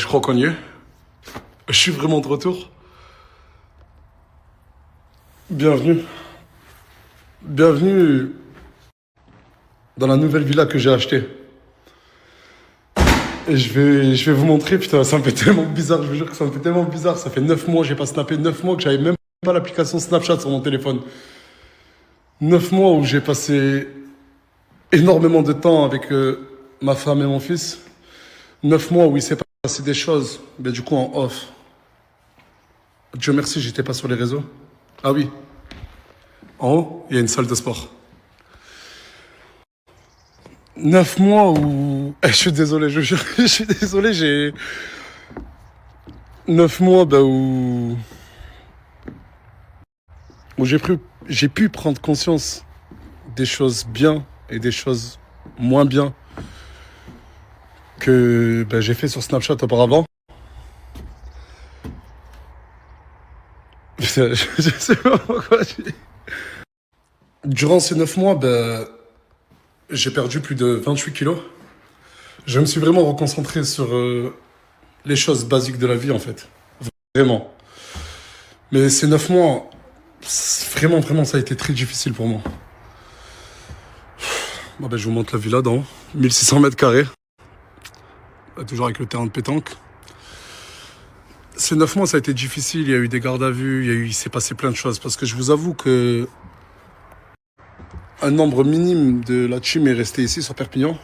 crois qu'on y est. Je suis vraiment de retour. Bienvenue. Bienvenue dans la nouvelle villa que j'ai achetée. Et je vais vous montrer, putain, ça me fait tellement bizarre, je vous jure que ça me fait tellement bizarre. Ça fait 9 mois, j'ai pas snappé, 9 mois que j'avais même pas l'application Snapchat sur mon téléphone. 9 mois où j'ai passé énormément de temps avec ma femme et mon fils. 9 mois où il s'est passé des choses, mais du coup en off. Dieu merci, j'étais pas sur les réseaux. Ah oui. En haut, il y a une salle de sport. 9 mois où... je suis désolé, je jure, je suis désolé, j'ai... 9 mois où j'ai pu prendre conscience des choses bien et des choses moins bien que j'ai fait sur Snapchat auparavant. Je sais pas pourquoi. Durant ces 9 mois, j'ai perdu plus de 28 kilos. Je me suis vraiment reconcentré sur les choses basiques de la vie, en fait. Vraiment. Mais ces 9 mois, vraiment, ça a été très difficile pour moi. Je vous montre la villa d'en haut. 1600 mètres carrés. Toujours avec le terrain de pétanque. Ces 9 mois, ça a été difficile. Il y a eu des gardes à vue, il s'est passé plein de choses. Parce que je vous avoue que un nombre minime de la team est resté ici, sur Perpignan.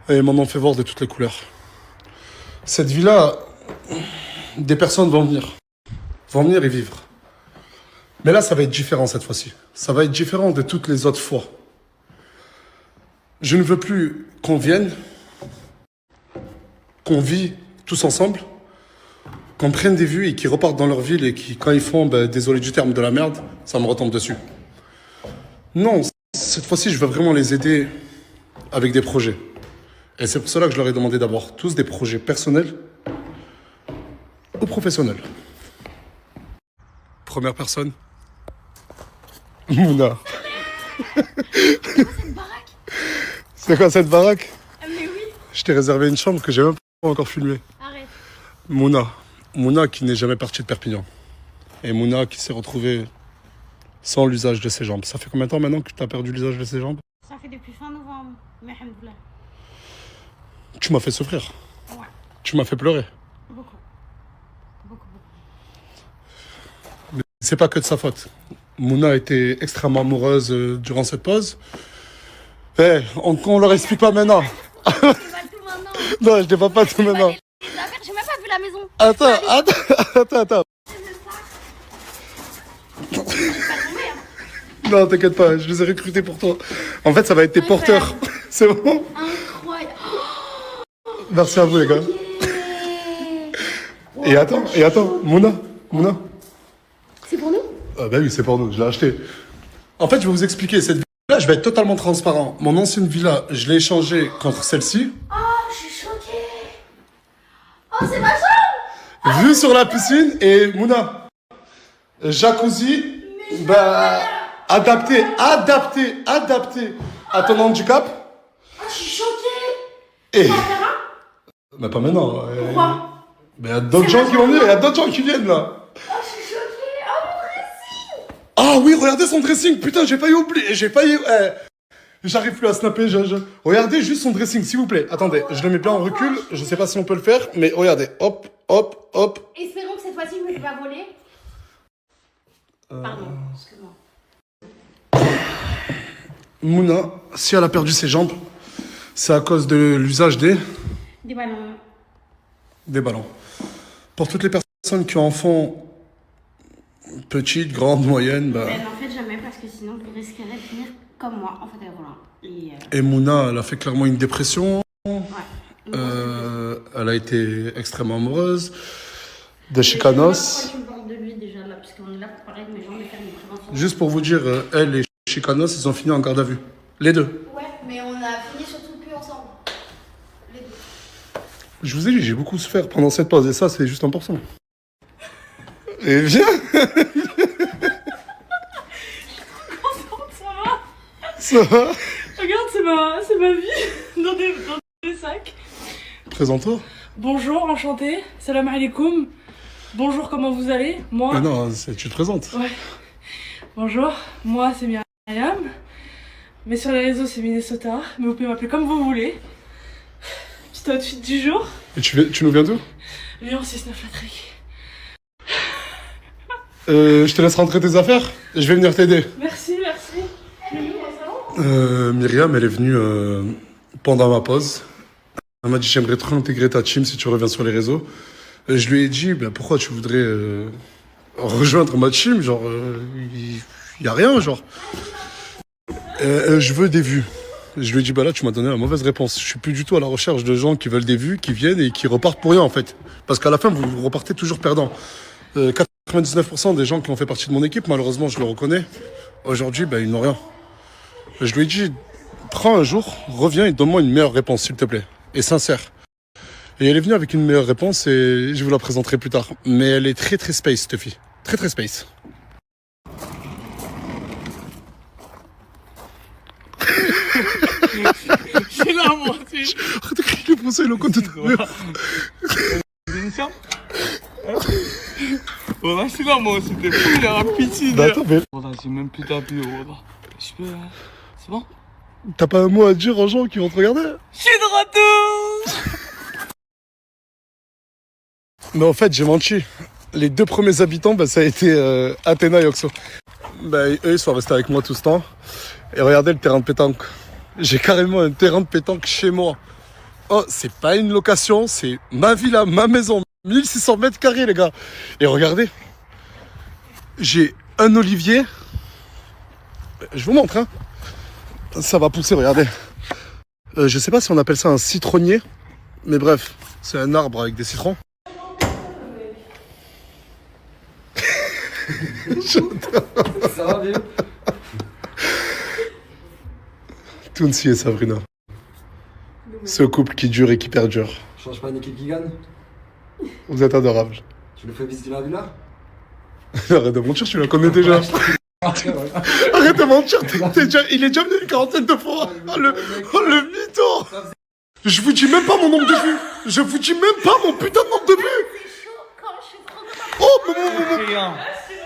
Et ils m'en ont fait voir de toutes les couleurs. Cette villa, des personnes vont venir et vivre. Mais là, ça va être différent cette fois-ci. Ça va être différent de toutes les autres fois. Je ne veux plus qu'on vienne, qu'on vit tous ensemble, qu'on prenne des vues et qu'ils repartent dans leur ville et qui, quand ils font, désolé du terme, de la merde, ça me retombe dessus. Non, cette fois-ci, je veux vraiment les aider avec des projets. Et c'est pour cela que je leur ai demandé d'avoir tous des projets personnels ou professionnels. Première personne, Mouna. C'est quoi cette baraque? Mais oui. Je t'ai réservé une chambre que j'ai même pas encore filmée. Arrête. Mouna qui n'est jamais partie de Perpignan. Et Mouna qui s'est retrouvée sans l'usage de ses jambes. Ça fait combien de temps maintenant que tu as perdu l'usage de ses jambes? Ça fait depuis fin novembre. Mais alhamdoulilah. Tu m'as fait souffrir. Ouais. Tu m'as fait pleurer. Beaucoup. Mais c'est pas que de sa faute. Mouna était extrêmement amoureuse durant cette pause. On leur explique pas maintenant. Tu vas tout maintenant. Non, je dévoile pas tout maintenant. J'ai même pas vu la maison. Attends. Non, t'inquiète pas, je les ai recrutés pour toi. En fait, ça va être tes porteurs. C'est bon? Incroyable. Merci à vous, les gars. Et attends, Mouna. C'est pour nous? Ah oui, c'est pour nous, je l'ai acheté. En fait, je vais vous expliquer. Cette villa, je vais être totalement transparent. Mon ancienne villa, je l'ai échangée contre celle-ci. Oh, je suis choquée. Oh, c'est ma chambre. Vue sur la piscine et Mouna. Jacuzzi, adapté à ton handicap. Oh, je suis choquée. Et... Tu vas faire un? Mais pas maintenant. Pourquoi? Mais il y a d'autres gens qui vont venir, il y a d'autres gens qui viennent là. Oh, je suis choquée. Oh, mon dressing. Ah oui, regardez son dressing, putain, j'ai failli oublier, j'arrive plus à snapper, Regardez juste son dressing, s'il vous plaît. Attendez, je le mets bien en recul, je sais pas si on peut le faire, mais regardez, hop. Espérons que cette fois-ci, je ne me fais pas voler. Pardon, excuse-moi. Mouna, si elle a perdu ses jambes, c'est à cause de l'usage des ballons. Des ballons. Pour toutes les personnes qui en font petites, grandes, moyennes, Elle n'en fait jamais parce que sinon, vous risquerez de finir comme moi en fauteuil roulant. Et Mouna, elle a fait clairement une dépression. Ouais. Elle a été extrêmement amoureuse. Des chicanos. Pourquoi tu me parles de lui déjà là? Parce qu'on est là pour parler de mes jambes et faire une prévention. Juste pour vous dire, elle et chicanos, ils ont fini en garde à vue. Les deux. Ouais, mais on a fini surtout plus ensemble. Les deux. Je vous ai dit, j'ai beaucoup souffert pendant cette pause et ça, c'est juste 1%. Et viens. Ça va? Regarde, c'est ma vie dans des sacs. Présente-toi. Bonjour, enchanté. Salam alaikum. Bonjour, comment vous allez? Moi. Mais non, tu te présentes. Ouais. Bonjour, moi c'est Myriam. Mais sur les réseaux c'est Minnesota. Mais vous pouvez m'appeler comme vous voulez. Petit outfit du jour. Et tu nous viens d'où? Lyon 6-9 la trique. Je te laisse rentrer tes affaires. Je vais venir t'aider. Merci, merci. Je vais venir au salon. Myriam, elle est venue pendant ma pause. Elle m'a dit j'aimerais trop intégrer ta team si tu reviens sur les réseaux. Je lui ai dit pourquoi tu voudrais rejoindre ma team, genre il y a rien, genre. Je veux des vues. Je lui ai dit là tu m'as donné la mauvaise réponse. Je suis plus du tout à la recherche de gens qui veulent des vues, qui viennent et qui repartent pour rien en fait. Parce qu'à la fin vous repartez toujours perdant. 99% des gens qui ont fait partie de mon équipe, malheureusement je le reconnais, aujourd'hui ils n'ont rien. Je lui ai dit prends un jour, reviens et donne-moi une meilleure réponse s'il te plaît. Et sincère. Et elle est venue avec une meilleure réponse et je vous la présenterai plus tard. Mais elle est très très space cette fille. Très très space. C'est là, moi. Arrête de crier le français, le compte de ta mère. Voilà, c'est là, moi. C'était fou, il a la piscine. Bah attends, mais Voilà, j'ai même plus tapé, voilà. Je peux, hein. C'est bon? t'as pas un mot à dire aux gens qui vont te regarder? Je suis de retour. Mais en fait, j'ai menti. Les deux premiers habitants, ça a été Athéna et Oxo. Eux, ils sont restés avec moi tout ce temps. Et regardez le terrain de pétanque. J'ai carrément un terrain de pétanque chez moi. Oh, c'est pas une location, c'est ma villa, ma maison. 1600 mètres carrés, les gars. Et regardez. J'ai un olivier. Je vous montre, hein. Ça va pousser, regardez. Je sais pas si on appelle ça un citronnier. Mais bref, c'est un arbre avec des citrons. Ça va bien? Tounsi et Sabrina. Ce couple qui dure et qui perdure. Change pas une équipe qui gagne? Vous êtes adorables. Tu nous fais visiter la villa? Arrête de mentir, tu la connais déjà. Arrête de mentir, il est déjà venu une quarantaine de fois. Oh le mytho. Je vous dis même pas mon nombre de vues. Je vous dis même pas mon putain de nombre de vues. C'est chaud quand je suis trop contente.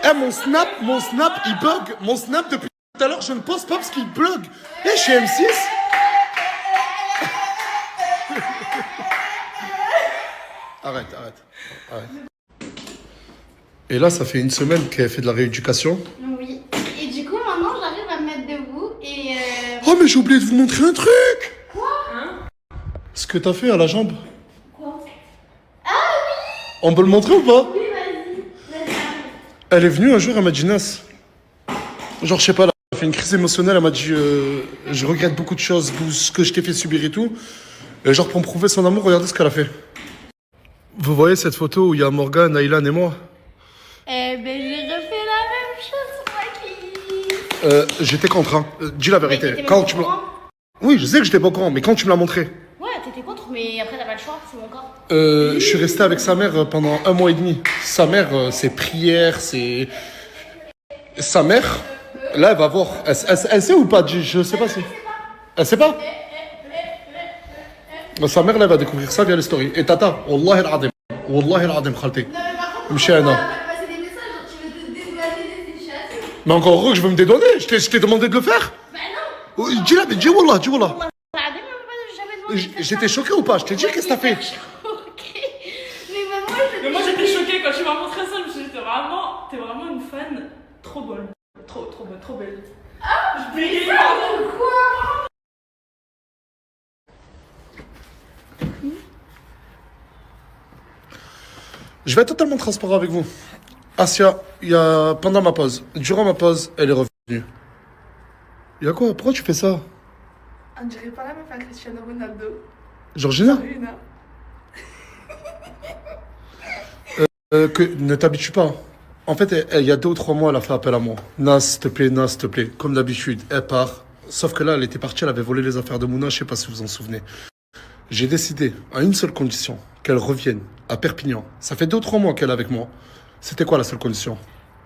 Eh, mon snap, il bug. Mon snap, depuis tout à l'heure, je ne poste pas parce qu'il bug. Eh, je suis M6. Arrête. Et là, ça fait une semaine qu'elle fait de la rééducation. Oui. Et du coup, maintenant, j'arrive à me mettre debout et. Oh, mais j'ai oublié de vous montrer un truc. Quoi? Ce que t'as fait à la jambe. Quoi? On peut le montrer ou pas? Oui, vas-y. Elle est venue un jour, elle m'a dit Nas. Genre, je sais pas, elle a fait une crise émotionnelle, elle m'a dit je regrette beaucoup de choses, ce que je t'ai fait subir et tout. Et genre, pour me prouver son amour, regardez ce qu'elle a fait. Vous voyez cette photo où il y a Morgane, Aylan et moi? Eh ben, j'ai refait la même chose, moi qui. J'étais contre, hein. Dis la vérité. Mais t'étais Quand même tu pas me... au courant. Oui, je sais que j'étais pas au courant, mais quand tu me l'as montré, Ouais, t'étais contre, mais après, t'as pas le choix, c'est mon corps. je suis resté avec sa mère pendant 1 mois et demi. Sa mère, ses prières, ses... Sa mère, là, elle va voir. Elle sait ou pas, je sais pas si... Elle sait pas? Sa mère, là, elle va découvrir ça via les stories. Et Tata, Wallahi al-Adim. Wallahi al-Adim, khalti. Non, mais par contre, Mchana. on va passer des messages, genre, tu veux te dédouaner des échasses. Mais encore heureux que je veux me dédonner. Je t'ai demandé de le faire. Bah non. Dis là, mais dis Wallah, dis Wallah. Jamais demandé de faire J'étais ça. choqué ou pas? Je t'ai dit, qu'est-ce que t'as fait? Ok. Mais maman, Mais moi j'étais choquée quand tu m'as montré ça, je me suis dit t'es vraiment une fan trop bonne. Trop bonne, trop belle. Ah, je bégayais, pardon. Quoi? Je vais être totalement transparent avec vous. Asia, pendant ma pause, durant ma pause, elle est revenue. Il y a quoi? Pourquoi tu fais ça? On dirait pas la meuf à Cristiano Ronaldo. Georgina? Sabrina. Ne t'habitue pas. En fait, il y a 2 ou 3 mois, elle a fait appel à moi. Nas, s'il te plaît. Comme d'habitude, elle part. Sauf que là, elle était partie, elle avait volé les affaires de Mouna, je sais pas si vous en souvenez. J'ai décidé, à une seule condition, qu'elle revienne à Perpignan. Ça fait 2 ou 3 mois qu'elle est avec moi. C'était quoi la seule condition?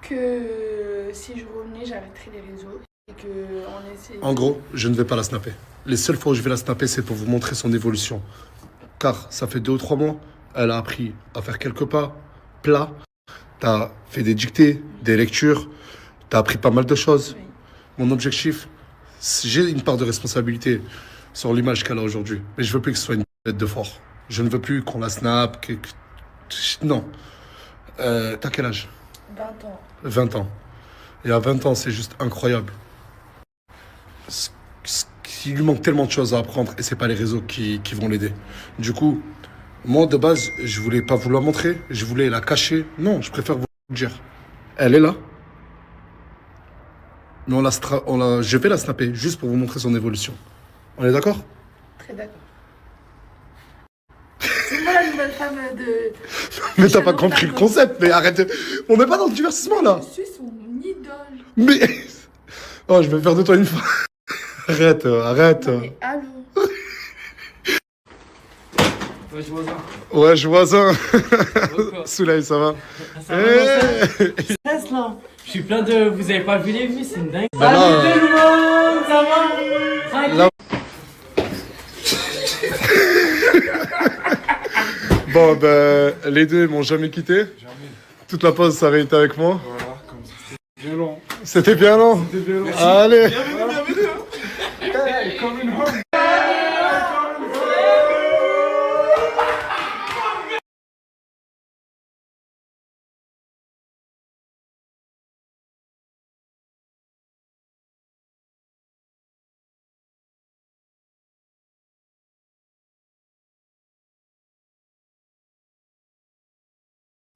Que si je revenais, j'arrêterais les réseaux. Et que on essaie. En gros, je ne vais pas la snapper. Les seules fois où je vais la snapper, c'est pour vous montrer son évolution. Car ça fait 2 ou 3 mois, Elle a appris à faire quelques pas plats. T'as fait des dictées, des lectures. T'as appris pas mal de choses. Mon objectif, j'ai une part de responsabilité sur l'image qu'elle a aujourd'hui. Mais je veux plus que ce soit une bête de fort. Je ne veux plus qu'on la snap. Non. T'as quel âge? 20 ans. 20 ans. Et à 20 ans, c'est juste incroyable. Il lui manque tellement de choses à apprendre et c'est pas les réseaux qui vont l'aider. Du coup, moi de base, je voulais pas vous la montrer, je voulais la cacher. Non, je préfère vous le dire. Elle est là. Mais je vais la snapper juste pour vous montrer son évolution. On est d'accord? Très d'accord. C'est moi la nouvelle femme de... Mais t'as pas compris le concept, mais arrête. On n'est pas dans le divertissement là. Je suis son idole. Mais... Oh, je vais faire de toi une fois. Arrête, arrête. Mais allô? Ouais, je vois ça. Ouais, je vois ça. Souley, ça va? Ça va, stress là. Je suis plein de... Vous avez pas vu les vues, c'est une dingue. Bah là, Salut tout le monde, ça va? Tranquille. là- Bon, ben, les deux ils m'ont jamais quitté. Toute la pause, ça avait été avec moi. Voilà, comme ça. C'était violent. C'était bien long. C'était violent. Allez.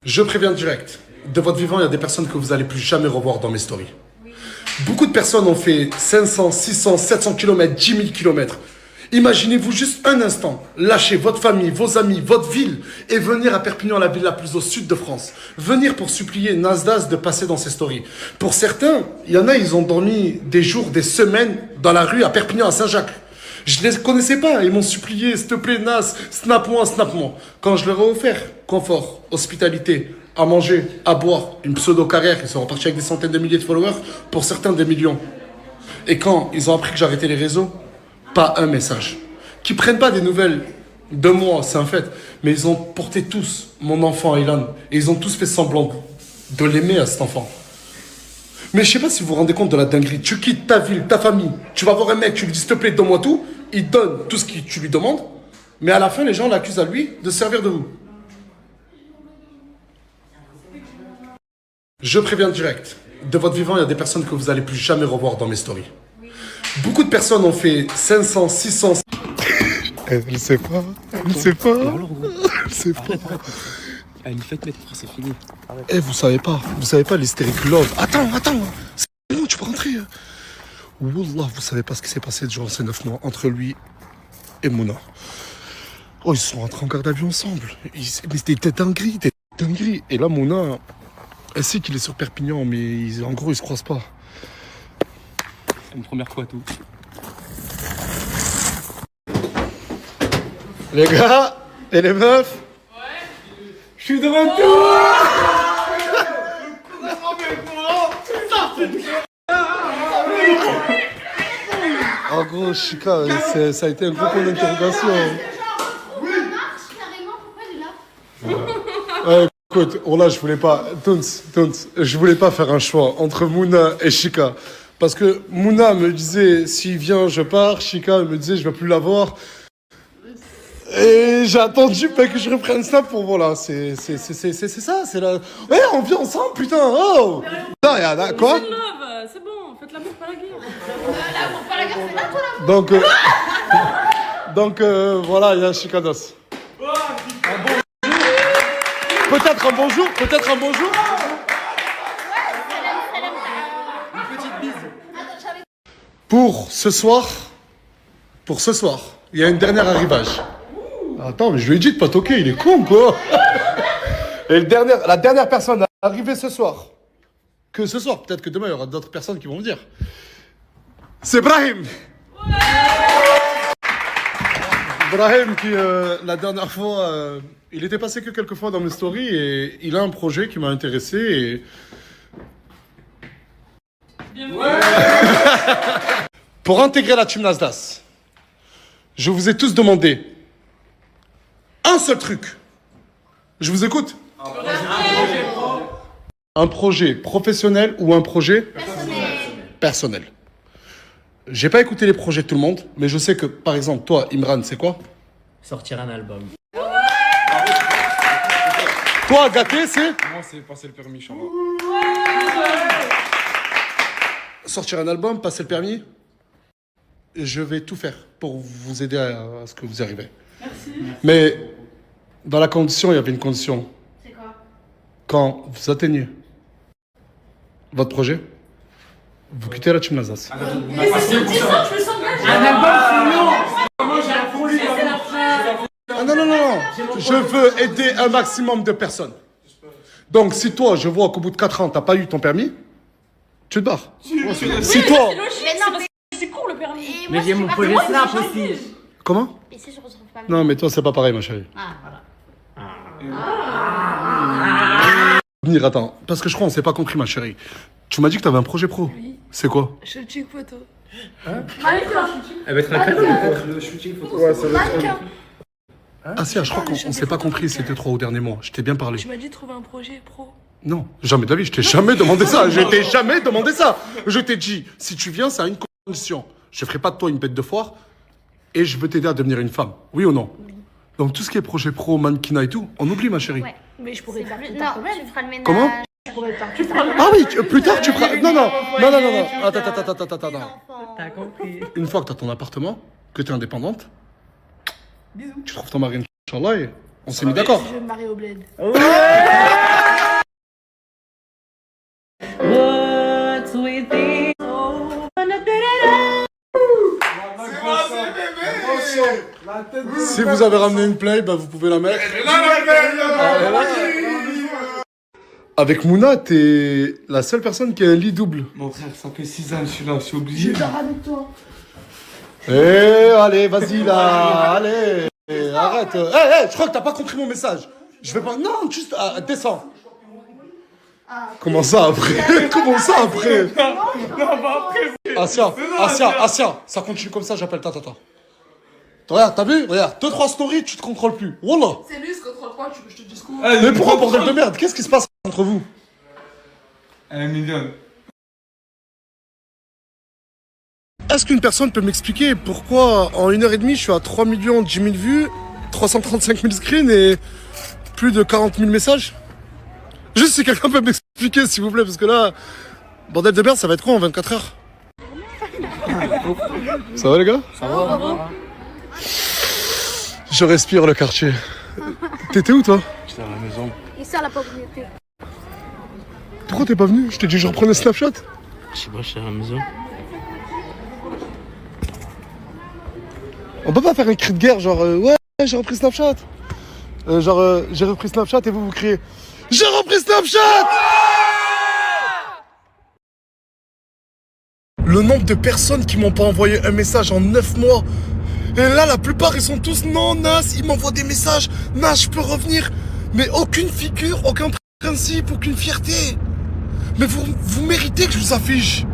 Je préviens direct. De votre vivant, il y a des personnes que vous allez plus jamais revoir dans mes stories. Beaucoup de personnes ont fait 500, 600, 700 km, 10 000 km. Imaginez-vous juste un instant lâcher votre famille, vos amis, votre ville et venir à Perpignan, la ville la plus au sud de France. Venir pour supplier Nasdaq de passer dans ses stories. Pour certains, il y en a, ils ont dormi des jours, des semaines dans la rue à Perpignan, à Saint-Jacques. Je ne les connaissais pas, ils m'ont supplié, s'il te plaît, Nas, snap-moi, snap-moi. Quand je leur ai offert confort, hospitalité, à manger, à boire, une pseudo-carrière, ils sont repartis avec des centaines de milliers de followers, pour certains des millions. Et quand ils ont appris que j'arrêtais les réseaux, pas un message. Qu'ils prennent pas des nouvelles de moi, c'est un fait, mais ils ont porté tous mon enfant Aylan, et ils ont tous fait semblant de l'aimer à cet enfant. Mais je sais pas si vous vous rendez compte de la dinguerie. Tu quittes ta ville, ta famille, tu vas voir un mec, tu lui dis s'il te plaît, donne-moi tout, il donne tout ce que tu lui demandes, mais à la fin, les gens l'accusent à lui de se servir de vous. Je préviens direct. De votre vivant, il y a des personnes que vous allez plus jamais revoir dans mes stories. Beaucoup de personnes ont fait 500, 600... Elle sait pas, elle sait pas, elle sait pas. Allez, faites mettre, c'est fini. Eh, vous savez pas l'hystérique love. Attends, c'est bon, tu peux rentrer. Wallah, vous savez pas ce qui s'est passé durant ces 9 mois entre lui et Mouna. Oh, ils sont rentrés en garde à vue ensemble. Mais c'était des dingueries. Et là, Mouna, elle sait qu'il est sur Perpignan, mais en gros, ils se croisent pas. C'est une première fois tout. Les gars et les meufs. Je suis de retour. En gros, Chika, ça a été un gros point d'interrogation. Marche carrément, pourquoi il est là? Ouais, écoute, oh là, je voulais pas... Tons, je voulais pas faire un choix entre Mouna et Chika. Parce que Mouna me disait, s'il vient, je pars. Chika me disait, je vais plus la voir. Et j'ai attendu que je reprenne ça pour... Voilà, c'est ça, c'est la... Ouais, on vit ensemble, putain, oh. Non, y a quoi? C'est love, c'est bon, faites l'amour, pas la guerre. L'amour, pas la guerre, c'est là, toi, là. Donc, voilà, il y a Chikados. Peut-être un bonjour, Pour ce soir, il y a une dernière arrivage. Attends, mais je lui ai dit de pas toquer, il est con, quoi. Et la dernière personne à arriver ce soir, peut-être que demain, il y aura d'autres personnes qui vont me dire. C'est Brahim. Brahim qui, la dernière fois, il était passé que quelques fois dans mes stories et il a un projet qui m'a intéressé et... Pour intégrer la team Nasdaq, je vous ai tous demandé un seul truc. Je vous écoute. Un projet professionnel ou un projet personnel. J'ai pas écouté les projets de tout le monde, mais je sais que, par exemple, toi, Imran, c'est quoi? Sortir un album. Toi, Gaté, c'est Moi, c'est passer le permis, Inch'Allah. sortir un album, passer le permis. Je vais tout faire pour vous aider à ce que vous y arrivez. Merci. Mais dans la condition, il y avait une condition. C'est quoi? Quand vous atteignez votre projet, vous quittez la team Alsace. Mais c'est ce que tu sens, je me sens bien. Un album, c'est long. Moi, j'ai la folie. Ah non, non, non, non. Je veux aider un maximum de personnes. Donc, si toi, je vois qu'au bout de 4 ans, t'as pas eu ton permis, tu te barres. Si toi... C'est logique, Mais non, c'est parce que c'est court le permis. Et Mais moi, j'ai je mon suis projet pas- Snap aussi. Comment? Et si je retrouve pas Non, mais toi, c'est pas pareil, ma chérie. Ah, voilà. Venir, attends. Parce que je crois qu'on s'est pas compris, ma chérie. Tu m'as dit que t'avais un projet pro. Oui. C'est quoi? Shooting photo. Elle va être un Le shooting photo. Ouais, ça va être... Mannequin. Ah si, je crois qu'on s'est pas compris, c'était 3 au dernier mois. Je t'ai bien parlé. Tu m'as dit de trouver un projet pro. Non, jamais de la vie, je t'ai jamais demandé ça. Je t'ai jamais demandé ça. Je t'ai dit, si tu viens, c'est à une condition. Je ferai pas de toi une bête de foire et je veux t'aider à devenir une femme. Oui ou non? Donc tout ce qui est projet pro, mannequinat et tout, on oublie, ma chérie. Ouais. Mais je pourrais C'est faire plus- plus Non, tard quand même. tu feras le ménage. Comment? Je pourrais faire plus tard. Ah oui, plus tard tu feras... Non, non, non, non, non, non. Attends, attends, attends, attends, Les attends. enfants. T'as compris. Une fois que t'as ton appartement, que t'es indépendante, tu trouves ton mari, Inch'Allah, et on s'est mis d'accord. Je vais me marier au bled. What's with it? Si vous avez ramené une play, bah vous pouvez la mettre. Avec Mouna, t'es la seule personne qui a un lit double. Mon frère, ça fait 6 ans, je suis là, je suis obligé. dors avec toi. Allez, vas-y là, allez. Arrête. Je crois que t'as pas compris mon message. Je vais pas... Non, juste descends. Comment ça après? Comment ça après? Asia, ça continue comme ça, j'appelle Tata. Regarde, t'as vu? Regarde, 2-3 stories, tu te contrôles plus. Wallah. C'est lui, ce contrôle pas, tu veux que je te dise quoi? Mais pourquoi bordel de merde? Qu'est-ce qui se passe entre vous? 1 million. Est-ce qu'une personne peut m'expliquer pourquoi en 1h30 je suis à 3 millions 10 000 vues, 335 000 screens et plus de 40 000 messages? Juste si quelqu'un peut m'expliquer s'il vous plaît, parce que là, bordel de merde, ça va être quoi en 24 heures? Ça va les gars? Ça va. Je respire le quartier. T'étais où toi? J'étais à la maison. Ici à la propriété. Pourquoi t'es pas venu? Je t'ai dit que je reprenais Snapchat. Je sais pas, j'étais à la maison. On peut pas faire un cri de guerre genre ouais j'ai repris Snapchat. J'ai repris Snapchat et vous criez j'ai repris Snapchat. Le nombre de personnes qui m'ont pas envoyé un message en 9 mois. Et là la plupart ils sont tous non Nas, ils m'envoient des messages. Nas je peux revenir. Mais aucune figure, aucun principe, aucune fierté. Mais vous méritez que je vous affiche.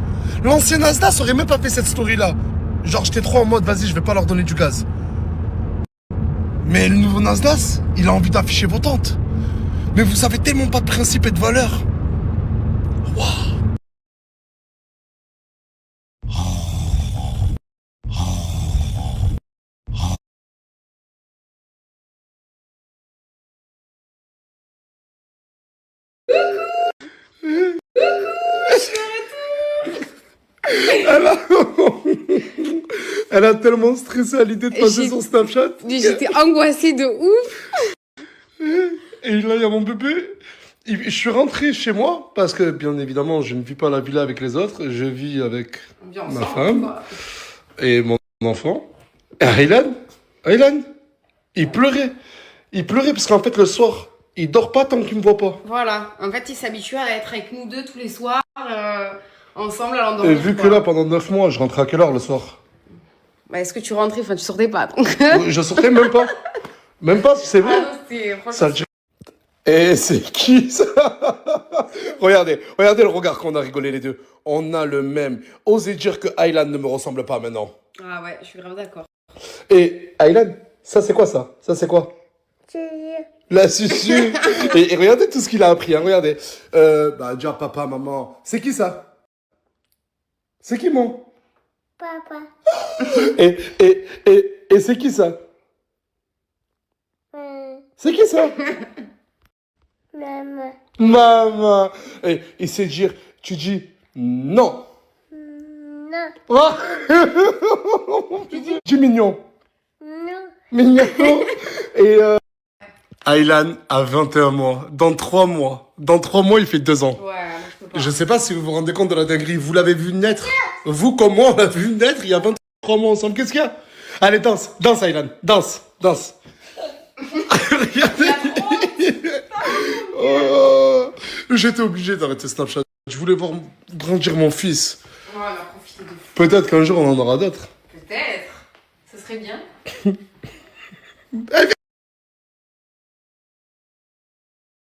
L'ancien Nasdaq aurait même pas fait cette story là. Genre j'étais trop en mode vas-y je vais pas leur donner du gaz. Mais le nouveau Nasdaq, il a envie d'afficher vos tentes. Mais vous avez tellement pas de principe et de valeur. Waouh. Elle a tellement stressé à l'idée de passer son Snapchat. J'étais angoissée de ouf. Et là, il y a mon bébé. Je suis rentré chez moi parce que, bien évidemment, je ne vis pas la villa avec les autres. Je vis avec ma femme et mon enfant. Et Aylan, il pleurait. Il pleurait parce qu'en fait, le soir, il dort pas tant qu'il me voit pas. Voilà, en fait, il s'habitue à être avec nous deux tous les soirs, ensemble à l'endormir. Et vu que là, pendant 9 mois, je rentrais à quelle heure le soir? Bah, est-ce que tu rentrais? Enfin, tu sortais pas, donc. Je sortais même pas. Même pas, c'est vrai. Ah non, c'était franchement. Ça, et c'est qui ça? Regardez le regard qu'on a rigolé les deux. On a le même. Osez dire que Aylan ne me ressemble pas maintenant. Ah ouais, je suis grave d'accord. Et Aylan, ça c'est quoi ça? Ça c'est quoi? La susu. Et regardez tout ce qu'il a appris, hein, regardez. Bah, déjà, papa, maman. C'est qui ça? C'est qui, mon? Papa. Et c'est qui ça? C'est qui ça? Maman. Maman. Et il sait dire, tu dis non. Non. Oh. Dis mignon. Non. Mignon. Et Aylan a 21 mois. Dans 3 mois. Dans 3 mois, il fait 2 ans. Ouais, moi je peux pas. Je sais pas si vous vous rendez compte de la dinguerie. Vous l'avez vu naître. Vous, comme moi, on l'a vu naître il y a 23 mois ensemble. Qu'est-ce qu'il y a? Allez, danse. Danse, Aylan. Danse. Danse. Regardez. Oh. J'étais obligé d'arrêter Snapchat. Je voulais voir grandir mon fils. Ouais, on va profiter de fou. Peut-être qu'un jour, on en aura d'autres. Peut-être. Ce serait bien. Eh,